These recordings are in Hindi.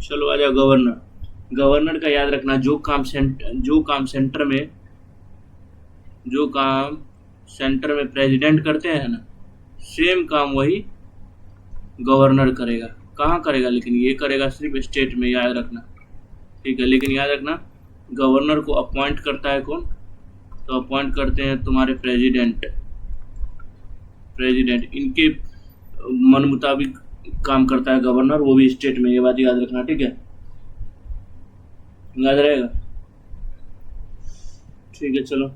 चलो आ जाओ गवर्नर। गवर्नर का याद रखना, जो काम सेंटर में प्रेसिडेंट करते हैं ना, सेम काम वही गवर्नर करेगा। कहाँ करेगा? लेकिन ये करेगा सिर्फ स्टेट में, याद रखना। ठीक है, लेकिन याद रखना गवर्नर को अपॉइंट करता है कौन? तो अपॉइंट करते हैं तुम्हारे प्रेसिडेंट। इनके मन मुताबिक काम करता है गवर्नर, वो भी स्टेट में। ये बात याद रखना, ठीक है? याद रहेगा? ठीक है, चलो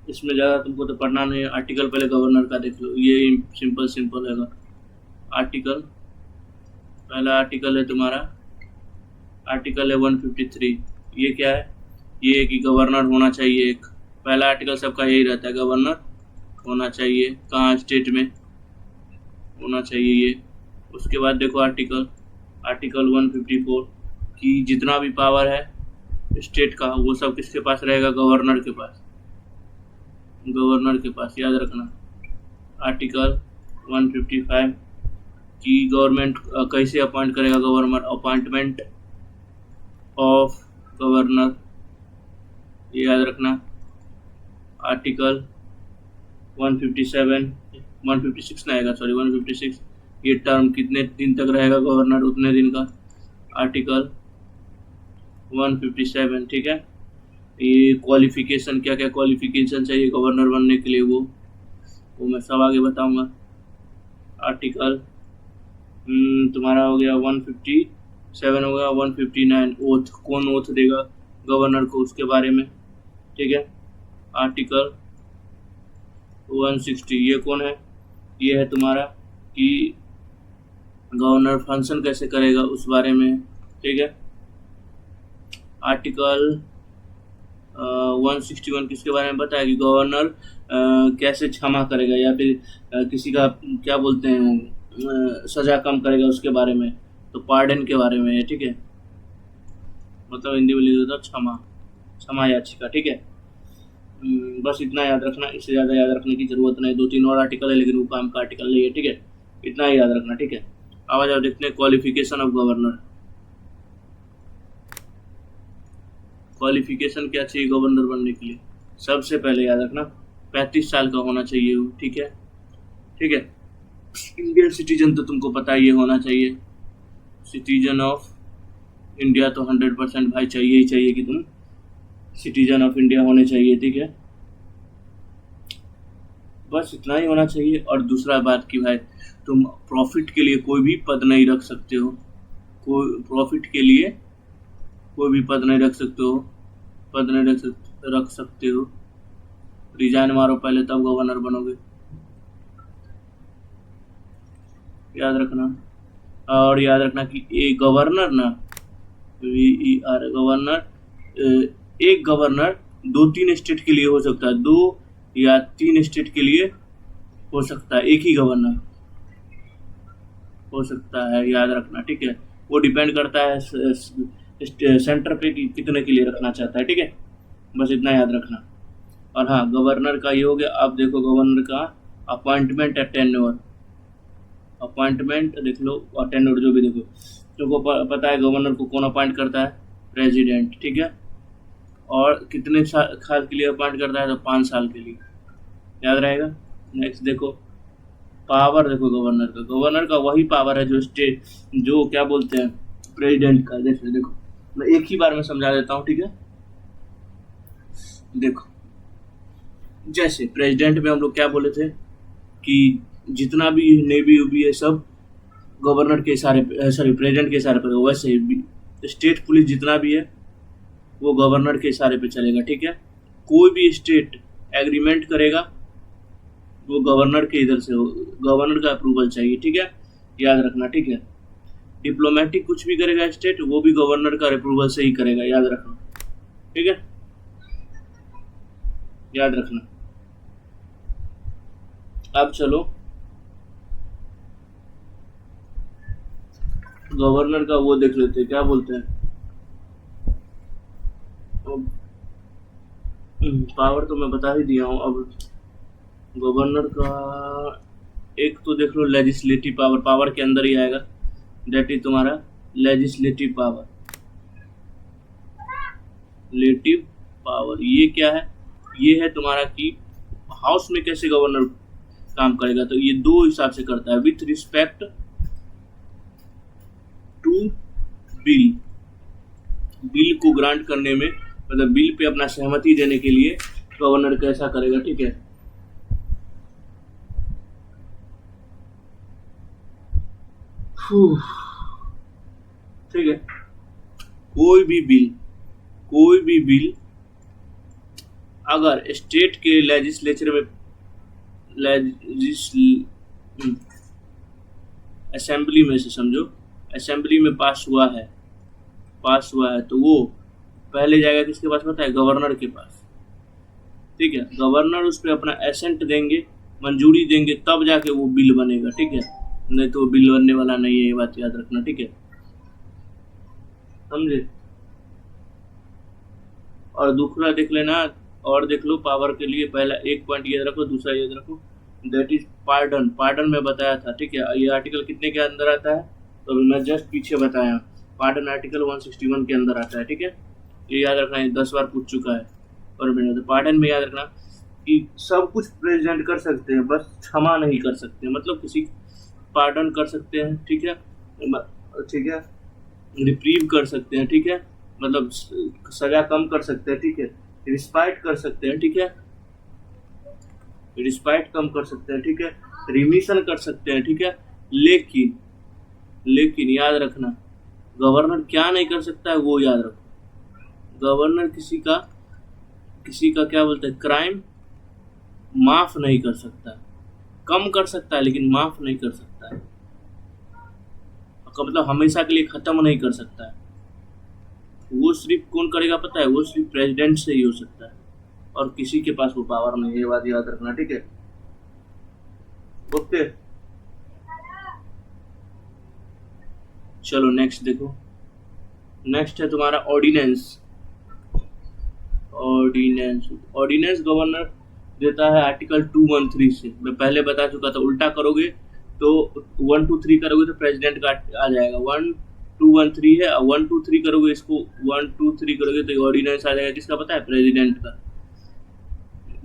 इसमें ज़्यादा तुमको तो पढ़ना नहीं है। आर्टिकल पहले गवर्नर का देख लो, ये सिंपल है। आर्टिकल, पहला आर्टिकल है तुम्हारा, आर्टिकल है 153। ये क्या है? ये है कि गवर्नर होना चाहिए एक। पहला आर्टिकल सबका यही रहता है, गवर्नर होना चाहिए। कहाँ? स्टेट में होना चाहिए ये। उसके बाद देखो आर्टिकल 154 कि जितना भी पावर है स्टेट का वो सब किसके पास रहेगा? गवर्नर के पास, याद रखना। आर्टिकल 155 कि गवर्नमेंट कैसे अपॉइंट करेगा गवर्नर? अपॉइंटमेंट ऑफ गवर्नर, ये याद रखना। आर्टिकल 156 ना आएगा, सॉरी 156, ये टर्म कितने दिन तक रहेगा गवर्नर? उतने दिन का। आर्टिकल 157, ठीक है। ये क्वालिफिकेशन, क्या क्या क्वालिफिकेशन चाहिए गवर्नर बनने के लिए, वो मैं सब आगे बताऊंगा। आर्टिकल तुम्हारा हो गया 157, हो गया 159, ओथ, कौन ओथ देगा गवर्नर को, उसके बारे में, ठीक है। आर्टिकल 160, ये कौन है? ये है तुम्हारा कि गवर्नर फंक्शन कैसे करेगा, उस बारे में, ठीक है। आर्टिकल 161 किसके बारे में बताया कि गवर्नर कैसे क्षमा करेगा या फिर किसी का क्या बोलते हैं सजा कम करेगा, उसके बारे में। तो पार्डन के बारे में है, ठीक है। मतलब हिंदी में लिख देता क्षमा याचिका, ठीक है। बस इतना याद रखना, इससे ज़्यादा याद रखने की जरूरत नहीं। 2-3 और आर्टिकल है लेकिन वो काम का आर्टिकल नहीं है, ठीक है। इतना ही याद रखना, ठीक है। अब आ जाओ देखते हैं क्वालिफिकेशन ऑफ गवर्नर। क्वालिफिकेशन क्या चाहिए गवर्नर बनने के लिए? सबसे पहले याद रखना 35 साल का होना चाहिए वो, ठीक है। इंडियन सिटीजन तो तुमको पता ही होना चाहिए। सिटीजन ऑफ इंडिया तो 100% भाई चाहिए ही चाहिए कि तुम सिटीजन ऑफ इंडिया होने चाहिए, ठीक है। बस इतना ही होना चाहिए। और दूसरा बात कि भाई तुम प्रॉफिट के लिए कोई भी पद नहीं रख सकते हो, प्रॉफिट के लिए कोई भी पद नहीं रख सकते हो। रिजाइन मारो पहले तब गवर्नर बनोगे, याद रखना। और याद रखना कि एक गवर्नर ना, एक गवर्नर 2-3 स्टेट के लिए हो सकता है, 2 या 3 स्टेट के लिए हो सकता है, एक ही गवर्नर हो सकता है, याद रखना, ठीक है। वो डिपेंड करता है सेंटर पे कि कितने के लिए रखना चाहता है, ठीक है। बस इतना याद रखना। और हाँ, गवर्नर का ये हो गया। अब देखो गवर्नर का अपॉइंटमेंट एंड टेन्योर, अपॉइंटमेंट देख लो और टेन्योर जो भी देखो। तुमको पता है गवर्नर को कौन अपॉइंट करता है? प्रेसिडेंट, ठीक है। और कितने साल के लिए अपॉइंट करता है? तो 5 साल के लिए, याद रहेगा। नेक्स्ट देखो पावर, देखो गवर्नर का वही पावर है जो क्या बोलते हैं प्रेसिडेंट का। देखो मैं एक ही बार में समझा देता हूँ, ठीक है। देखो जैसे प्रेसिडेंट में हम लोग क्या बोले थे कि जितना भी नेवी उबी है सब गवर्नर के इशारे, सॉरी प्रेसिडेंट के इशारे पर, वैसे ही स्टेट पुलिस जितना भी है वो गवर्नर के इशारे पे चलेगा, ठीक है। कोई भी स्टेट एग्रीमेंट करेगा वो गवर्नर के इधर से हो, गवर्नर का अप्रूवल चाहिए, ठीक है, याद रखना, ठीक है। डिप्लोमेटिक कुछ भी करेगा स्टेट, वो भी गवर्नर का अप्रूवल से ही करेगा, याद रखना, ठीक है, याद रखना। अब चलो गवर्नर का वो देख लेते हैं, क्या बोलते हैं पावर तो मैं बता ही दिया हूँ। अब गवर्नर का एक तो देख लो लेजिस्लेटिव पावर के अंदर ही आएगा, दैट इज तुम्हारा लेजिस्लेटिव पावर, लेजिस्लेटिव पावर ये क्या है, ये है तुम्हारा कि हाउस में कैसे गवर्नर काम करेगा। तो ये दो हिसाब से करता है, with respect to bill, bill को ग्रांट करने में, मतलब बिल पे अपना सहमति देने के लिए गवर्नर कैसा करेगा, ठीक है। ठीक है, कोई भी बिल अगर स्टेट के लेजिस्लेचर में, असेंबली में से समझो, असेंबली में पास हुआ है तो वो पहले जाएगा किसके पास पता है, गवर्नर के पास, ठीक है। गवर्नर उस पर अपना एसेंट देंगे, मंजूरी देंगे, तब जाके वो बिल बनेगा, ठीक है। नहीं तो बिल बनने वाला नहीं है, ये बात याद रखना, ठीक है, समझे। और दूसरा देख लेना, और देख लो पावर के लिए, पहला एक पॉइंट याद रखो, दूसरा याद रखो, दैट इज पार्डन। पार्डन में बताया था, ठीक है। ये आर्टिकल कितने के अंदर आता है, तो अभी मैं जस्ट पीछे बताया, पार्डन आर्टिकल 161 के अंदर आता है, ठीक है। ये याद रखना, 10 बार पूछ चुका है। और मैंने तो पार्डन में याद रखना कि सब कुछ प्रेजेंट कर सकते हैं, बस क्षमा नहीं कर सकते, मतलब किसी पार्डन कर सकते हैं, ठीक है, ठीक है, रिप्रीव कर सकते हैं, ठीक है, मतलब सजा कम कर सकते हैं, ठीक है, रिस्पाइट कर सकते हैं, ठीक है, रिस्पाइट कम कर सकते हैं, ठीक है, रिमिशन कर सकते हैं, ठीक है। लेकिन याद रखना, गवर्नर क्या नहीं कर सकता है वो याद रखो। गवर्नर किसी का क्या बोलते हैं, क्राइम माफ नहीं कर सकता, कम कर सकता है लेकिन माफ नहीं कर सकता है, मतलब हमेशा के लिए खत्म नहीं कर सकता है। वो सिर्फ कौन करेगा पता है, वो सिर्फ प्रेसिडेंट से ही हो सकता है, और किसी के पास वो पावर नहीं है, ये बात याद रखना, ठीक है। ओके, चलो नेक्स्ट देखो, नेक्स्ट है तुम्हारा ऑर्डिनेंस। ऑर्डिनेंस गवर्नर देता है आर्टिकल 213 से, मैं पहले बता चुका था। उल्टा करोगे तो 1 2 3 करोगे तो प्रेसिडेंट का आ जाएगा, 1 2 1 3 है, 1 2 3 करोगे, इसको 1 2 3 करोगे तो ऑर्डिनेंस आ जाएगा, किसका पता है, प्रेसिडेंट का।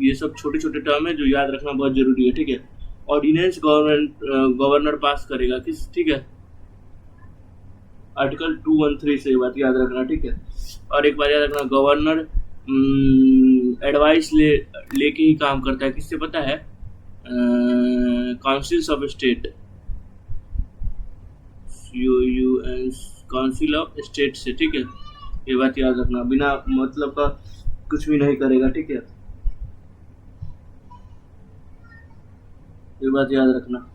ये सब छोटे छोटे टर्म है जो याद रखना बहुत जरूरी है, ठीक है। ऑर्डिनेंस गवर्नर पास करेगा किस, ठीक है, आर्टिकल 213 से, बात याद रखना, ठीक है। और एक बार याद रखना, गवर्नर एडवाइस लेके ही काम करता है, किससे पता है, councils of state, council of state से, ठीक है। ये बात याद रखना, बिना मतलब का कुछ भी नहीं करेगा, ठीक है, ये बात याद रखना।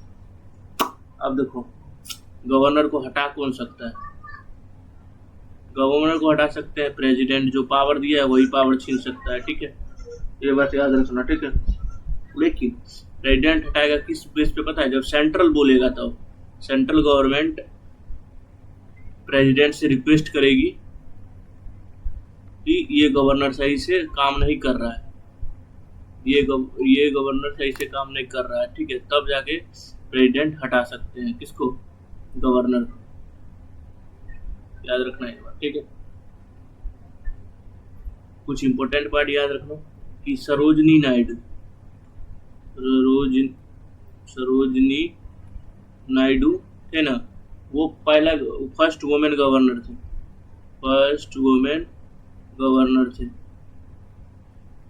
अब देखो, गवर्नर को हटा कौन सकता है, गवर्नर को हटा सकते हैं प्रेसिडेंट, जो पावर दिया है वही पावर छीन सकता है, ठीक है, ये बात याद रखना, ठीक है। लेकिन प्रेसिडेंट हटाएगा किस बेस पे पता है, जब सेंट्रल बोलेगा तब सेंट्रल गवर्नमेंट प्रेसिडेंट से रिक्वेस्ट करेगी कि ये गवर्नर सही से काम नहीं कर रहा है, ये गवर्नर सही से काम नहीं कर रहा है, ठीक है, तब जाके प्रेसिडेंट हटा सकते हैं किसको, गवर्नर को, याद रखना है बात, ठीक है। कुछ इंपॉर्टेंट पार्ट याद रखना कि सरोजनी नायडू थे ना, वो फर्स्ट वुमेन गवर्नर थे,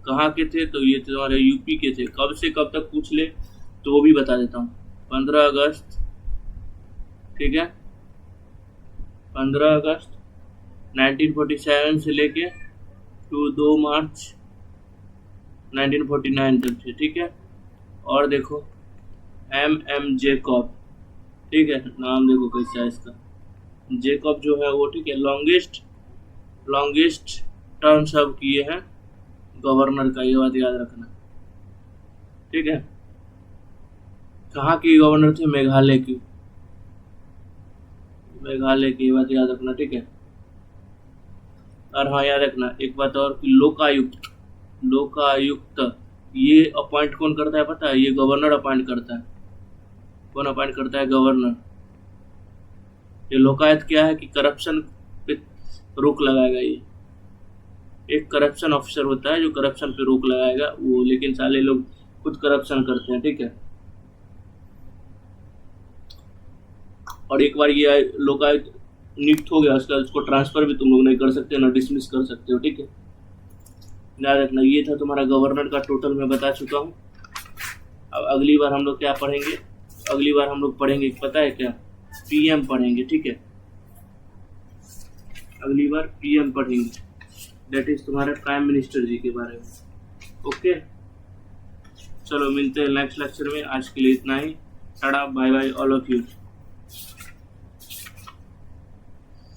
कहाँ के थे, तो ये तुम्हारे यूपी के थे। कब से कब तक पूछ ले तो वो भी बता देता हूँ, 15 अगस्त, ठीक है, 15 अगस्त 1947 से लेके टू 2 मार्च 1949 तक थे, ठीक है। और देखो M जेकब, ठीक है, नाम देखो कैसा है इसका, जेकब जो है वो, ठीक है, लॉन्गेस्ट टर्म सर्व किए हैं गवर्नर का, ये बात याद रखना, ठीक है। कहाँ के गवर्नर थे, मेघालय की, ये बात याद रखना, ठीक है। और हाँ याद रखना एक बात और कि लोकायुक्त ये अपॉइंट कौन करता है पता है, ये गवर्नर अपॉइंट करता है। कौन अपॉइंट करता है, गवर्नर। ये लोकायत क्या है कि करप्शन पे रोक लगाएगा। ये एक करप्शन ऑफिसर होता है जो करप्शन पे रोक लगाएगा वो, लेकिन साले लोग खुद करप्शन करते हैं, ठीक है। और एक बार ये लोकायुक्त नियुक्त हो गया उसका उसको ट्रांसफर भी तुम लोग नहीं कर सकते ना डिसमिस कर सकते हो, ठीक है। याद रखना, ये था तुम्हारा गवर्नर का टोटल मैं बता चुका हूँ। अब अगली बार हम लोग क्या पढ़ेंगे, अगली बार हम लोग पढ़ेंगे पता है क्या, पीएम पढ़ेंगे, ठीक है। अगली बार पीएम पढ़ेंगे, दैट इज तुम्हारे प्राइम मिनिस्टर जी के बारे में। ओके, चलो मिलते हैं नेक्स्ट लेक्चर में। आज के लिए इतना ही। Tata bye bye all of you.